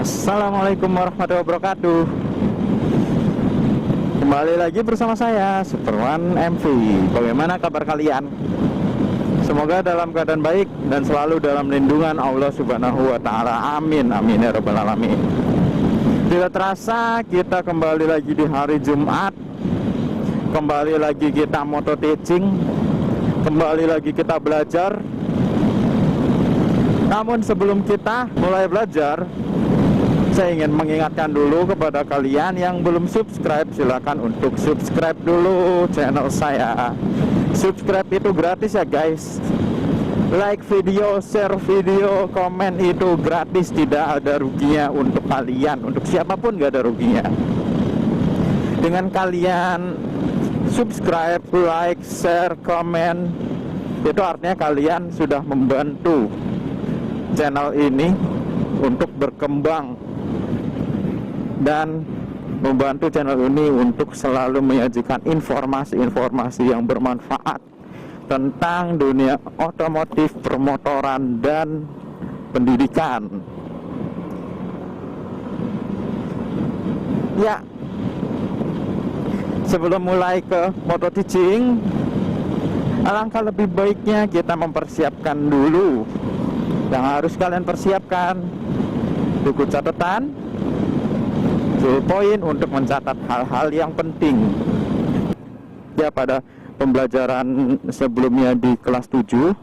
Assalamualaikum warahmatullahi wabarakatuh. Kembali lagi bersama saya Superman MV. Bagaimana kabar kalian? Semoga dalam keadaan baik dan selalu dalam lindungan Allah Subhanahu wa Ta'ala. Amin, amin ya Rabbal Alamin. Tidak terasa kita kembali lagi di hari Jumat. Kembali lagi kita moto teaching. Kembali lagi kita belajar. Namun sebelum kita mulai belajar, saya ingin mengingatkan dulu kepada kalian yang belum subscribe, silakan untuk subscribe dulu channel saya. Subscribe itu gratis ya guys. Like video, share video, komen itu gratis, tidak ada ruginya untuk kalian. Untuk siapapun gak ada ruginya. Dengan kalian subscribe, like, share, komen, itu artinya kalian sudah membantu channel ini untuk berkembang dan membantu channel ini untuk selalu menyajikan informasi-informasi yang bermanfaat tentang dunia otomotif, permotoran, dan pendidikan. Ya, sebelum mulai ke moto teaching, alangkah lebih baiknya kita mempersiapkan dulu. Yang harus kalian persiapkan buku catatan, poin untuk mencatat hal-hal yang penting. Ya, pada pembelajaran sebelumnya di kelas 7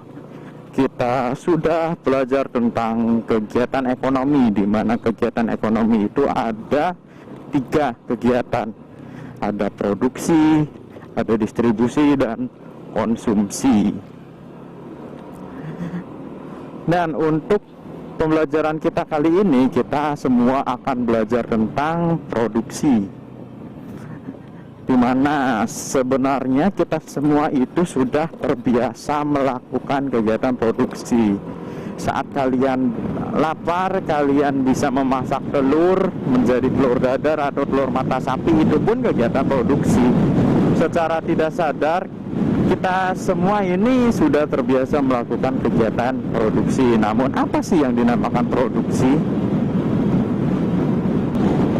kita sudah belajar tentang kegiatan ekonomi, di mana kegiatan ekonomi itu ada 3 kegiatan. Ada produksi, ada distribusi, dan konsumsi. Dan untuk pembelajaran kita kali ini, kita semua akan belajar tentang produksi, dimana sebenarnya kita semua itu sudah terbiasa melakukan kegiatan produksi. Saat kalian lapar, kalian bisa memasak telur menjadi telur dadar atau telur mata sapi, itu pun kegiatan produksi. Secara tidak sadar kita semua ini sudah terbiasa melakukan kegiatan produksi. Namun apa sih yang dinamakan produksi?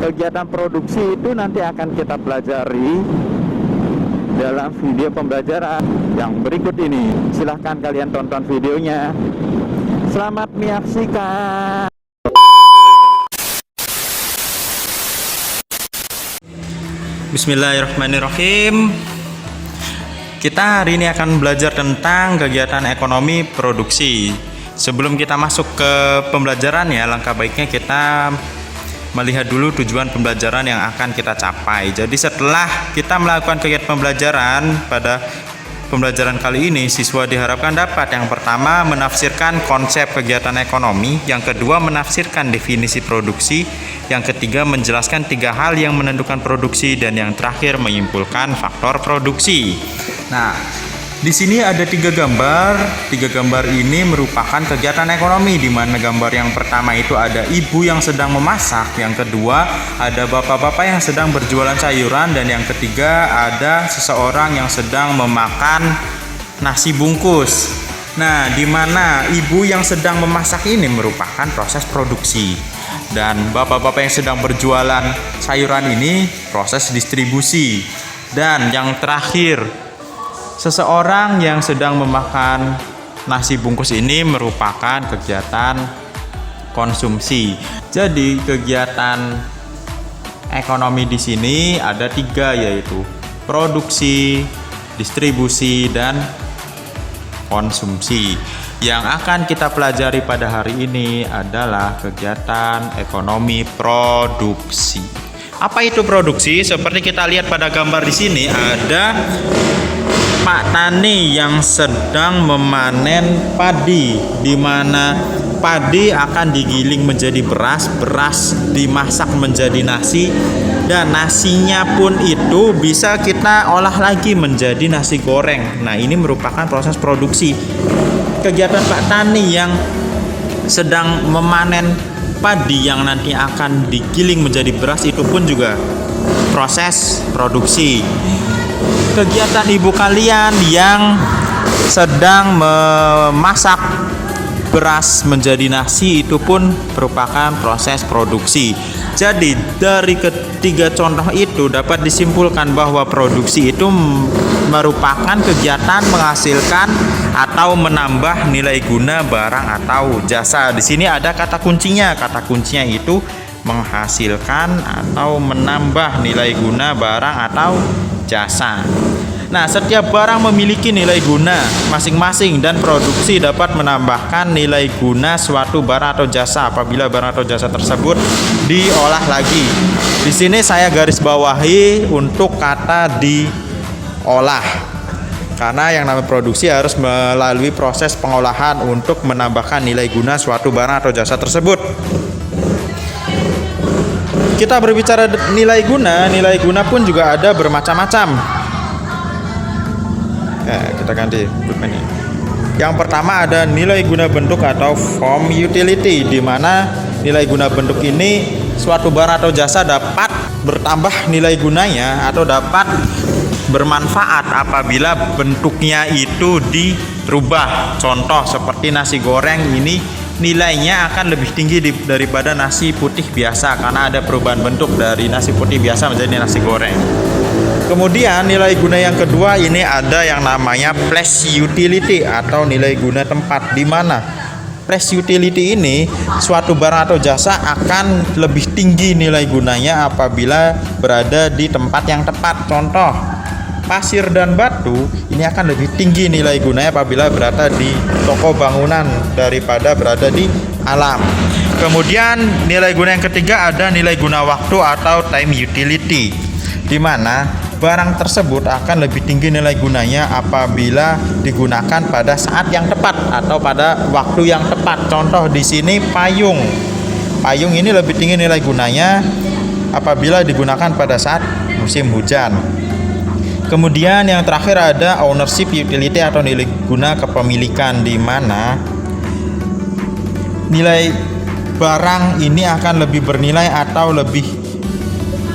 Kegiatan produksi itu nanti akan kita pelajari dalam video pembelajaran yang berikut ini. Silahkan kalian tonton videonya. Selamat menyaksikan. Bismillahirrahmanirrahim. Kita hari ini akan belajar tentang kegiatan ekonomi produksi. Sebelum kita masuk ke pembelajaran, ya, alangkah baiknya kita melihat dulu tujuan pembelajaran yang akan kita capai. Jadi setelah kita melakukan kegiatan pembelajaran pada pembelajaran kali ini, siswa diharapkan dapat yang pertama menafsirkan konsep kegiatan ekonomi, yang kedua menafsirkan definisi produksi, yang ketiga menjelaskan 3 hal yang menentukan produksi, dan yang terakhir menyimpulkan faktor produksi. Nah, di sini ada 3 gambar. 3 gambar ini merupakan kegiatan ekonomi, di mana gambar yang pertama itu ada ibu yang sedang memasak, yang kedua ada bapak-bapak yang sedang berjualan sayuran, dan yang ketiga ada seseorang yang sedang memakan nasi bungkus. Nah, di mana ibu yang sedang memasak ini merupakan proses produksi, dan bapak-bapak yang sedang berjualan sayuran ini proses distribusi, dan yang terakhir seseorang yang sedang memakan nasi bungkus ini merupakan kegiatan konsumsi. Jadi kegiatan ekonomi di sini ada 3, yaitu produksi, distribusi, dan konsumsi. Yang akan kita pelajari pada hari ini adalah kegiatan ekonomi produksi. Apa itu produksi? Seperti kita lihat pada gambar di sini, ada Pak Tani yang sedang memanen padi, di mana padi akan digiling menjadi beras, beras dimasak menjadi nasi, dan nasinya pun itu bisa kita olah lagi menjadi nasi goreng. Nah, ini merupakan proses produksi. Kegiatan Pak Tani yang sedang memanen padi yang nanti akan digiling menjadi beras itu pun juga proses produksi. Kegiatan ibu kalian yang sedang memasak beras menjadi nasi itu pun merupakan proses produksi. Jadi dari ketiga contoh itu dapat disimpulkan bahwa produksi itu merupakan kegiatan menghasilkan atau menambah nilai guna barang atau jasa. Di sini ada kata kuncinya. Kata kuncinya itu menghasilkan atau menambah nilai guna barang atau jasa. Nah, setiap barang memiliki nilai guna masing-masing dan produksi dapat menambahkan nilai guna suatu barang atau jasa apabila barang atau jasa tersebut diolah lagi. Di sini saya garis bawahi untuk kata diolah. Karena yang namanya produksi harus melalui proses pengolahan untuk menambahkan nilai guna suatu barang atau jasa tersebut. Kita berbicara nilai guna pun juga ada bermacam-macam. Kita ganti ini. Yang pertama ada nilai guna bentuk atau form utility, di mana nilai guna bentuk ini suatu barang atau jasa dapat bertambah nilai gunanya atau dapat bermanfaat apabila bentuknya itu dirubah. Contoh seperti nasi goreng ini nilainya akan lebih tinggi daripada nasi putih biasa karena ada perubahan bentuk dari nasi putih biasa menjadi nasi goreng. Kemudian nilai guna yang kedua ini ada yang namanya place utility atau nilai guna tempat, di mana place utility ini suatu barang atau jasa akan lebih tinggi nilai gunanya apabila berada di tempat yang tepat. Contoh pasir dan batu ini akan lebih tinggi nilai gunanya apabila berada di toko bangunan daripada berada di alam. Kemudian nilai guna yang ketiga ada nilai guna waktu atau time utility, di mana barang tersebut akan lebih tinggi nilai gunanya apabila digunakan pada saat yang tepat atau pada waktu yang tepat. Contoh di sini payung. Payung ini lebih tinggi nilai gunanya apabila digunakan pada saat musim hujan. Kemudian yang terakhir ada ownership utility atau nilai guna kepemilikan, di mana nilai barang ini akan lebih bernilai atau lebih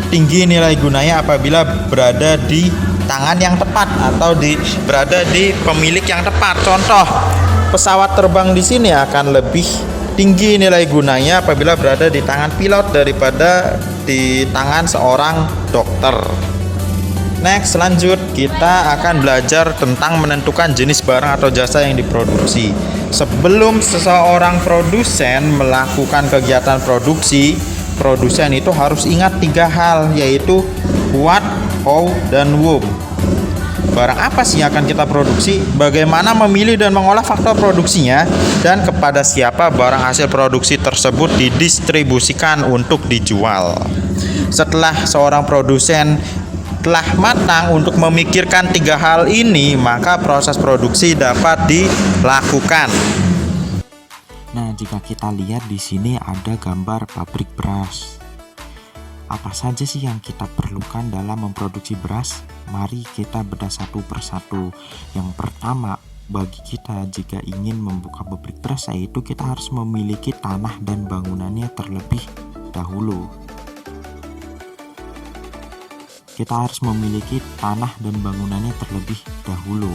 tinggi nilai gunanya apabila berada di tangan yang tepat atau berada di pemilik yang tepat. Contoh pesawat terbang di sini akan lebih tinggi nilai gunanya apabila berada di tangan pilot daripada di tangan seorang dokter. Next, lanjut kita akan belajar tentang menentukan jenis barang atau jasa yang diproduksi. Sebelum seseorang produsen melakukan kegiatan produksi, produsen itu harus ingat 3 hal, yaitu what, how, dan whom. Barang apa sih yang akan kita produksi, bagaimana memilih dan mengolah faktor produksinya, dan kepada siapa barang hasil produksi tersebut didistribusikan untuk dijual. Setelah seorang produsen telah matang untuk memikirkan 3 hal ini, maka proses produksi dapat dilakukan. Nah, jika kita lihat di sini ada gambar pabrik beras. Apa saja sih yang kita perlukan dalam memproduksi beras? Mari kita bedah satu persatu. Yang pertama, bagi kita jika ingin membuka pabrik beras, yaitu kita harus memiliki tanah dan bangunannya terlebih dahulu. Kita harus memiliki tanah dan bangunannya terlebih dahulu.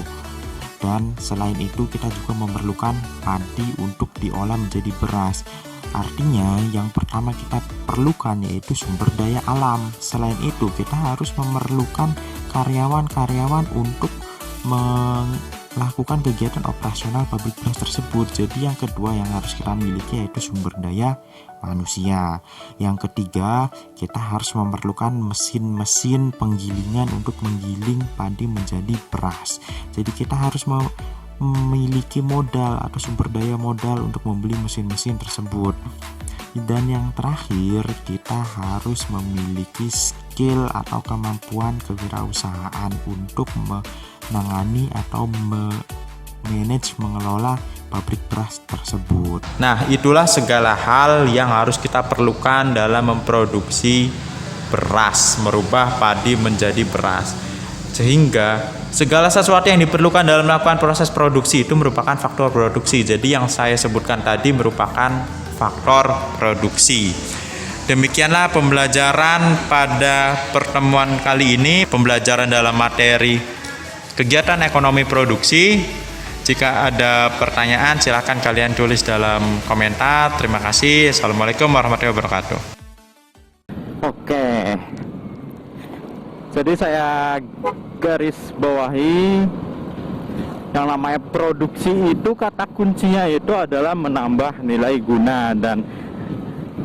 Dan selain itu kita juga memerlukan padi untuk diolah menjadi beras. Artinya yang pertama kita perlukan yaitu sumber daya alam. Selain itu kita harus memerlukan karyawan-karyawan untuk melakukan kegiatan operasional pabrik beras tersebut. Jadi yang kedua yang harus kita miliki yaitu sumber daya manusia. Yang ketiga, kita harus memerlukan mesin-mesin penggilingan untuk menggiling padi menjadi beras. Jadi kita harus memiliki modal atau sumber daya modal untuk membeli mesin-mesin tersebut. Dan yang terakhir, kita harus memiliki skill atau kemampuan kewirausahaan untuk menangani atau manage mengelola pabrik beras tersebut. Nah, itulah segala hal yang harus kita perlukan dalam memproduksi beras, merubah padi menjadi beras. Sehingga segala sesuatu yang diperlukan dalam melakukan proses produksi itu merupakan faktor produksi. Jadi yang saya sebutkan tadi merupakan faktor produksi. Demikianlah pembelajaran pada pertemuan kali ini, pembelajaran dalam materi kegiatan ekonomi produksi. Jika ada pertanyaan silahkan kalian tulis dalam komentar. Terima kasih. Assalamualaikum warahmatullahi wabarakatuh. Oke. Jadi saya garis bawahi yang namanya produksi itu kata kuncinya itu adalah menambah nilai guna, dan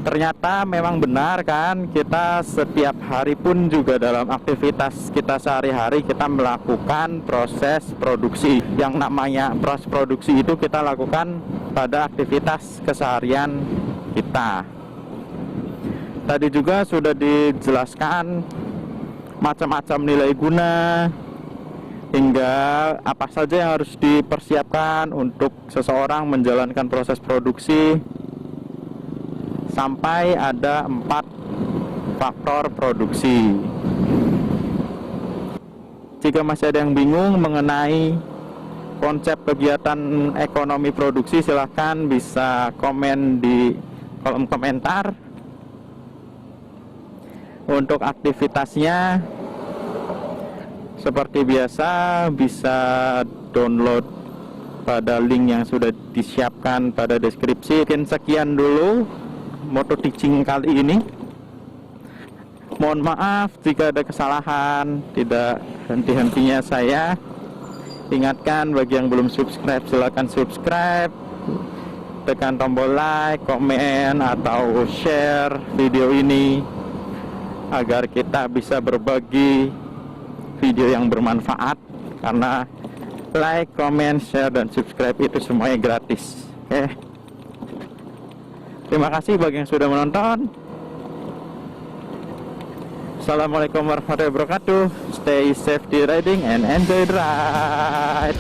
ternyata memang benar kan, kita setiap hari pun juga dalam aktivitas kita sehari-hari kita melakukan proses produksi. Yang namanya proses produksi itu kita lakukan pada aktivitas keseharian kita. Tadi juga sudah dijelaskan macam-macam nilai guna, hingga apa saja yang harus dipersiapkan untuk seseorang menjalankan proses produksi, sampai ada 4 faktor produksi. Jika masih ada yang bingung mengenai konsep kegiatan ekonomi produksi, silahkan bisa komen di kolom komentar. Untuk aktivitasnya seperti biasa bisa download pada link yang sudah disiapkan pada deskripsi. Sekian dulu moto teaching kali ini. Mohon maaf jika ada kesalahan, tidak henti-hentinya saya ingatkan bagi yang belum subscribe silakan subscribe, tekan tombol like, komen atau share video ini agar kita bisa berbagi video yang bermanfaat, karena like, comment, share, dan subscribe itu semuanya gratis. Oke. Terima kasih bagi yang sudah menonton. Assalamualaikum warahmatullahi wabarakatuh. Stay safety riding and enjoy the ride.